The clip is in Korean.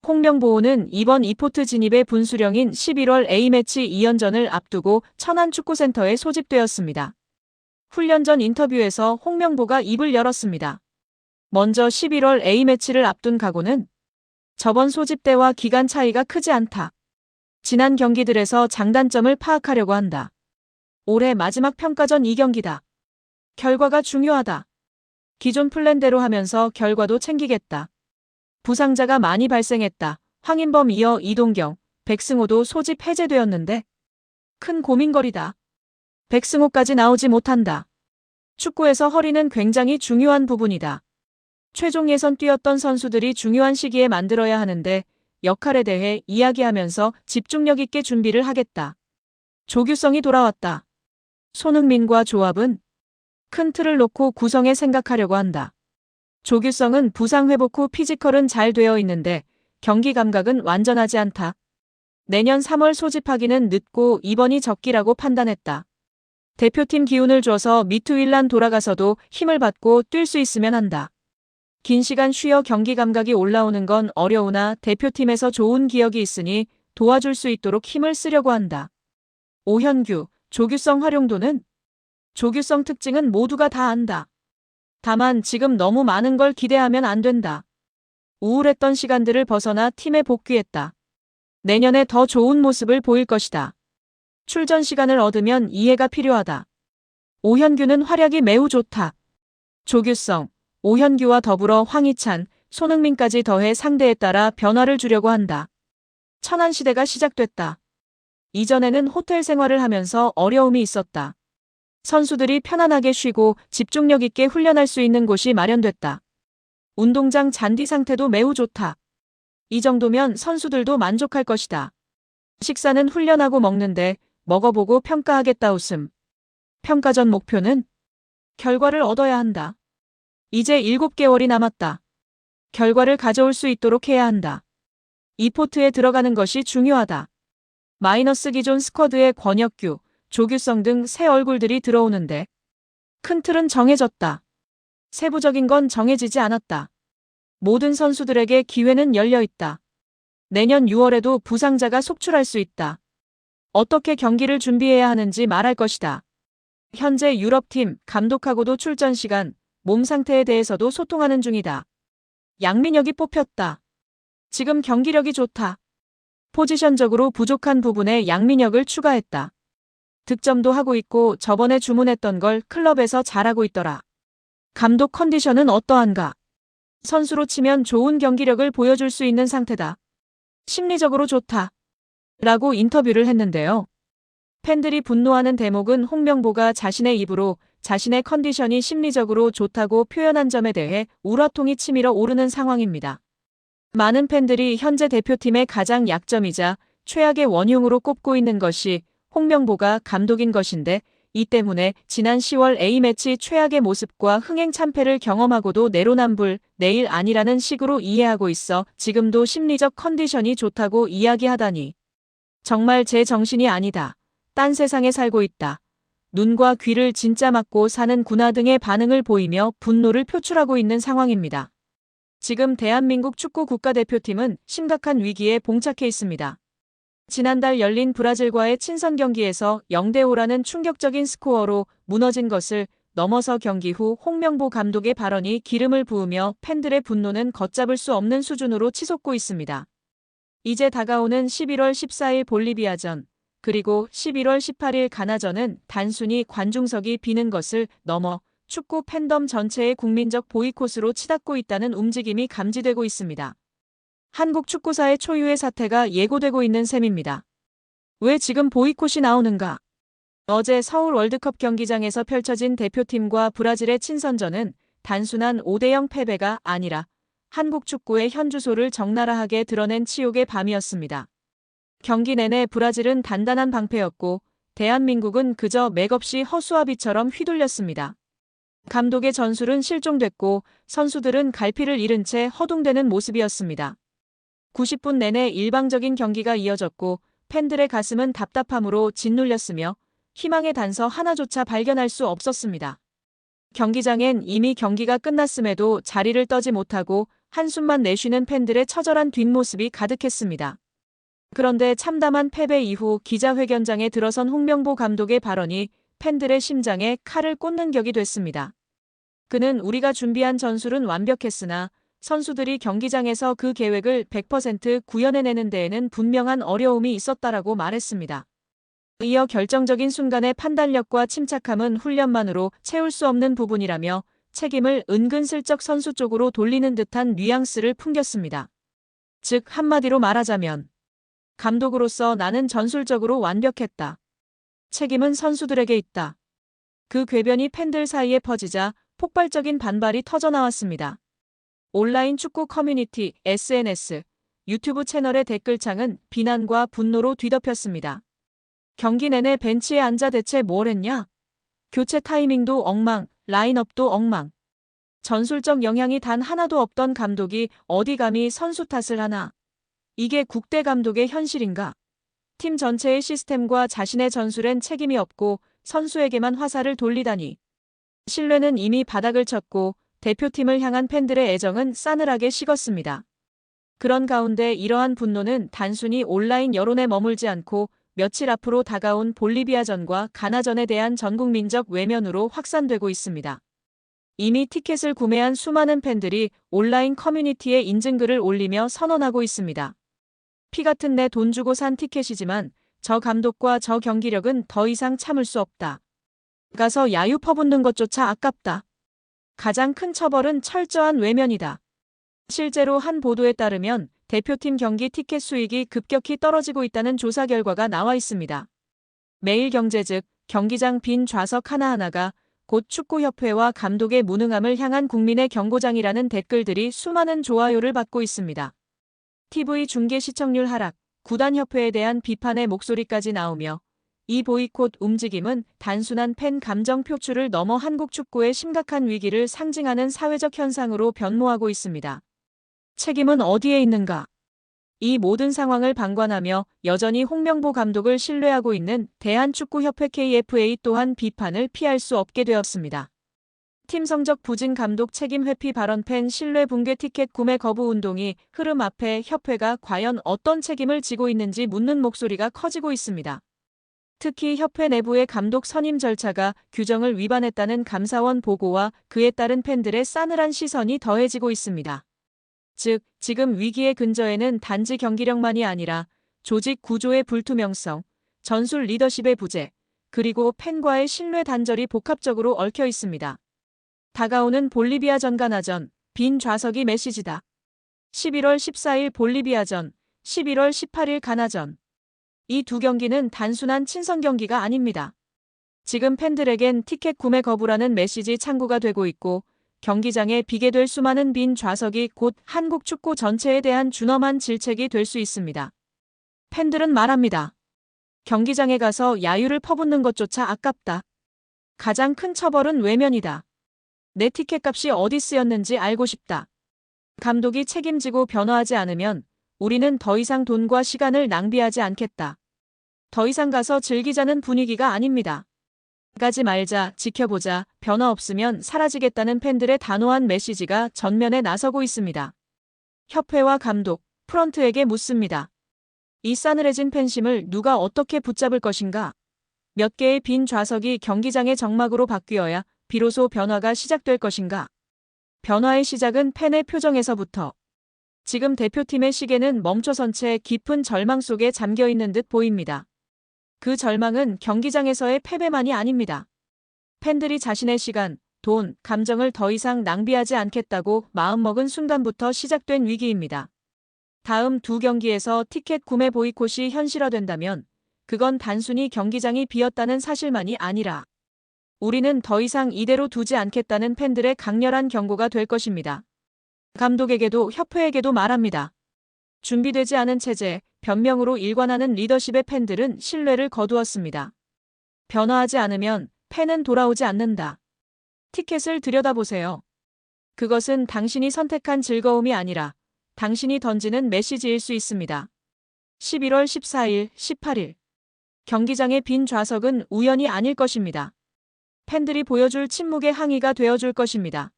홍명보호는 이번 이포트 진입의 분수령인 11월 A매치 2연전을 앞두고 천안축구센터에 소집되었습니다. 훈련 전 인터뷰에서 홍명보가 입을 열었습니다. 먼저 11월 A매치를 앞둔 각오는 저번 소집 때와 기간 차이가 크지 않다. 지난 경기들에서 장단점을 파악하려고 한다. 올해 마지막 평가전 2경기다. 결과가 중요하다. 기존 플랜대로 하면서 결과도 챙기겠다. 부상자가 많이 발생했다. 황인범 이어 이동경, 백승호도 소집 해제되었는데 큰 고민거리다. 백승호까지 나오지 못한다. 축구에서 허리는 굉장히 중요한 부분이다. 최종 예선 뛰었던 선수들이 중요한 시기에 만들어야 하는데 역할에 대해 이야기하면서 집중력 있게 준비를 하겠다. 조규성이 돌아왔다. 손흥민과 조합은 큰 틀을 놓고 구성에 생각하려고 한다. 조규성은 부상 회복 후 피지컬은 잘 되어 있는데 경기 감각은 완전하지 않다. 내년 3월 소집하기는 늦고 이번이 적기라고 판단했다. 대표팀 기운을 줘서 미투일란 돌아가서도 힘을 받고 뛸 수 있으면 한다. 긴 시간 쉬어 경기 감각이 올라오는 건 어려우나 대표팀에서 좋은 기억이 있으니 도와줄 수 있도록 힘을 쓰려고 한다. 오현규, 조규성 활용도는 조규성 특징은 모두가 다 안다. 다만 지금 너무 많은 걸 기대하면 안 된다. 우울했던 시간들을 벗어나 팀에 복귀했다. 내년에 더 좋은 모습을 보일 것이다. 출전 시간을 얻으면 이해가 필요하다. 오현규는 활약이 매우 좋다. 조규성, 오현규와 더불어 황희찬, 손흥민까지 더해 상대에 따라 변화를 주려고 한다. 천안시대가 시작됐다. 이전에는 호텔 생활을 하면서 어려움이 있었다. 선수들이 편안하게 쉬고 집중력 있게 훈련할 수 있는 곳이 마련됐다. 운동장 잔디 상태도 매우 좋다. 이 정도면 선수들도 만족할 것이다. 식사는 훈련하고 먹는데 먹어보고 평가하겠다 웃음. 평가전 목표는 결과를 얻어야 한다. 이제 7개월이 남았다. 결과를 가져올 수 있도록 해야 한다. 이포트에 들어가는 것이 중요하다. 마이너스 기존 스쿼드에 권혁규, 조규성 등 새 얼굴들이 들어오는데 큰 틀은 정해졌다. 세부적인 건 정해지지 않았다. 모든 선수들에게 기회는 열려 있다. 내년 6월에도 부상자가 속출할 수 있다. 어떻게 경기를 준비해야 하는지 말할 것이다. 현재 유럽팀 감독하고도 출전 시간, 몸 상태에 대해서도 소통하는 중이다. 양민혁이 뽑혔다. 지금 경기력이 좋다. 포지션적으로 부족한 부분에 양민혁을 추가했다. 득점도 하고 있고 저번에 주문했던 걸 클럽에서 잘하고 있더라. 감독 컨디션은 어떠한가? 선수로 치면 좋은 경기력을 보여줄 수 있는 상태다. 심리적으로 좋다. 라고 인터뷰를 했는데요. 팬들이 분노하는 대목은 홍명보가 자신의 입으로 자신의 컨디션이 심리적으로 좋다고 표현한 점에 대해 우라통이 치밀어 오르는 상황입니다. 많은 팬들이 현재 대표팀의 가장 약점이자 최악의 원흉으로 꼽고 있는 것이 홍명보가 감독인 것인데 이 때문에 지난 10월 A매치 최악의 모습과 흥행 참패를 경험하고도 내로남불, 내일 아니라는 식으로 이해하고 있어 지금도 심리적 컨디션이 좋다고 이야기하다니. 정말 제 정신이 아니다. 딴 세상에 살고 있다. 눈과 귀를 진짜 막고 사는구나 등의 반응을 보이며 분노를 표출하고 있는 상황입니다. 지금 대한민국 축구 국가대표팀은 심각한 위기에 봉착해 있습니다. 지난달 열린 브라질과의 친선 경기에서 0대5라는 충격적인 스코어로 무너진 것을 넘어서 경기 후 홍명보 감독의 발언이 기름을 부으며 팬들의 분노는 걷잡을 수 없는 수준으로 치솟고 있습니다. 이제 다가오는 11월 14일 볼리비아전, 그리고 11월 18일 가나전은 단순히 관중석이 비는 것을 넘어 축구 팬덤 전체의 국민적 보이콧으로 치닫고 있다는 움직임이 감지되고 있습니다. 한국 축구사의 초유의 사태가 예고되고 있는 셈입니다. 왜 지금 보이콧이 나오는가? 어제 서울 월드컵 경기장에서 펼쳐진 대표팀과 브라질의 친선전은 단순한 5대0 패배가 아니라 한국 축구의 현주소를 적나라하게 드러낸 치욕의 밤이었습니다. 경기 내내 브라질은 단단한 방패였고 대한민국은 그저 맥없이 허수아비처럼 휘둘렸습니다. 감독의 전술은 실종됐고 선수들은 갈피를 잃은 채 허둥대는 모습이었습니다. 90분 내내 일방적인 경기가 이어졌고 팬들의 가슴은 답답함으로 짓눌렸으며 희망의 단서 하나조차 발견할 수 없었습니다. 경기장엔 이미 경기가 끝났음에도 자리를 떠지 못하고 한숨만 내쉬는 팬들의 처절한 뒷모습이 가득했습니다. 그런데 참담한 패배 이후 기자회견장에 들어선 홍명보 감독의 발언이 팬들의 심장에 칼을 꽂는 격이 됐습니다. 그는 우리가 준비한 전술은 완벽했으나 선수들이 경기장에서 그 계획을 100% 구현해내는 데에는 분명한 어려움이 있었다라고 말했습니다. 이어 결정적인 순간의 판단력과 침착함은 훈련만으로 채울 수 없는 부분이라며 책임을 은근슬쩍 선수 쪽으로 돌리는 듯한 뉘앙스를 풍겼습니다. 즉 한마디로 말하자면 감독으로서 나는 전술적으로 완벽했다. 책임은 선수들에게 있다. 그 궤변이 팬들 사이에 퍼지자 폭발적인 반발이 터져나왔습니다. 온라인 축구 커뮤니티, SNS, 유튜브 채널의 댓글창은 비난과 분노로 뒤덮였습니다. 경기 내내 벤치에 앉아 대체 뭘 했냐? 교체 타이밍도 엉망, 라인업도 엉망. 전술적 영향이 단 하나도 없던 감독이 어디 감히 선수 탓을 하나? 이게 국대 감독의 현실인가? 팀 전체의 시스템과 자신의 전술엔 책임이 없고 선수에게만 화살을 돌리다니. 신뢰는 이미 바닥을 쳤고 대표팀을 향한 팬들의 애정은 싸늘하게 식었습니다. 그런 가운데 이러한 분노는 단순히 온라인 여론에 머물지 않고 며칠 앞으로 다가온 볼리비아전과 가나전에 대한 전국민적 외면으로 확산되고 있습니다. 이미 티켓을 구매한 수많은 팬들이 온라인 커뮤니티에 인증글을 올리며 선언하고 있습니다. 피 같은 내 돈 주고 산 티켓이지만 저 감독과 저 경기력은 더 이상 참을 수 없다. 가서 야유 퍼붓는 것조차 아깝다. 가장 큰 처벌은 철저한 외면이다. 실제로 한 보도에 따르면 대표팀 경기 티켓 수익이 급격히 떨어지고 있다는 조사 결과가 나와 있습니다. 매일경제 즉 경기장 빈 좌석 하나하나가 곧 축구협회와 감독의 무능함을 향한 국민의 경고장이라는 댓글들이 수많은 좋아요를 받고 있습니다. TV 중계 시청률 하락, 구단협회에 대한 비판의 목소리까지 나오며 이 보이콧 움직임은 단순한 팬 감정 표출을 넘어 한국 축구의 심각한 위기를 상징하는 사회적 현상으로 변모하고 있습니다. 책임은 어디에 있는가? 이 모든 상황을 방관하며 여전히 홍명보 감독을 신뢰하고 있는 대한축구협회 KFA 또한 비판을 피할 수 없게 되었습니다. 팀 성적 부진 감독 책임 회피 발언 팬 신뢰 붕괴 티켓 구매 거부 운동이 흐름 앞에 협회가 과연 어떤 책임을 지고 있는지 묻는 목소리가 커지고 있습니다. 특히 협회 내부의 감독 선임 절차가 규정을 위반했다는 감사원 보고와 그에 따른 팬들의 싸늘한 시선이 더해지고 있습니다. 즉, 지금 위기의 근저에는 단지 경기력만이 아니라 조직 구조의 불투명성, 전술 리더십의 부재, 그리고 팬과의 신뢰 단절이 복합적으로 얽혀 있습니다. 다가오는 볼리비아전 가나전, 빈 좌석이 메시지다. 11월 14일 볼리비아전, 11월 18일 가나전. 이 두 경기는 단순한 친선 경기가 아닙니다. 지금 팬들에겐 티켓 구매 거부라는 메시지 창구가 되고 있고 경기장에 비게 될 수많은 빈 좌석이 곧 한국 축구 전체에 대한 준엄한 질책이 될 수 있습니다. 팬들은 말합니다. 경기장에 가서 야유를 퍼붓는 것조차 아깝다. 가장 큰 처벌은 외면이다. 내 티켓값이 어디 쓰였는지 알고 싶다. 감독이 책임지고 변화하지 않으면 우리는 더 이상 돈과 시간을 낭비하지 않겠다. 더 이상 가서 즐기자는 분위기가 아닙니다. 가지 말자, 지켜보자, 변화 없으면 사라지겠다는 팬들의 단호한 메시지가 전면에 나서고 있습니다. 협회와 감독, 프런트에게 묻습니다. 이 싸늘해진 팬심을 누가 어떻게 붙잡을 것인가? 몇 개의 빈 좌석이 경기장의 정막으로 바뀌어야 비로소 변화가 시작될 것인가? 변화의 시작은 팬의 표정에서부터. 지금 대표팀의 시계는 멈춰선 채 깊은 절망 속에 잠겨 있는 듯 보입니다. 그 절망은 경기장에서의 패배만이 아닙니다. 팬들이 자신의 시간, 돈, 감정을 더 이상 낭비하지 않겠다고 마음먹은 순간부터 시작된 위기입니다. 다음 두 경기에서 티켓 구매 보이콧이 현실화된다면 그건 단순히 경기장이 비었다는 사실만이 아니라 우리는 더 이상 이대로 두지 않겠다는 팬들의 강렬한 경고가 될 것입니다. 감독에게도 협회에게도 말합니다. 준비되지 않은 체제, 변명으로 일관하는 리더십의 팬들은 신뢰를 거두었습니다. 변화하지 않으면 팬은 돌아오지 않는다. 티켓을 들여다보세요. 그것은 당신이 선택한 즐거움이 아니라 당신이 던지는 메시지일 수 있습니다. 11월 14일, 18일. 경기장의 빈 좌석은 우연이 아닐 것입니다. 팬들이 보여줄 침묵의 항의가 되어줄 것입니다.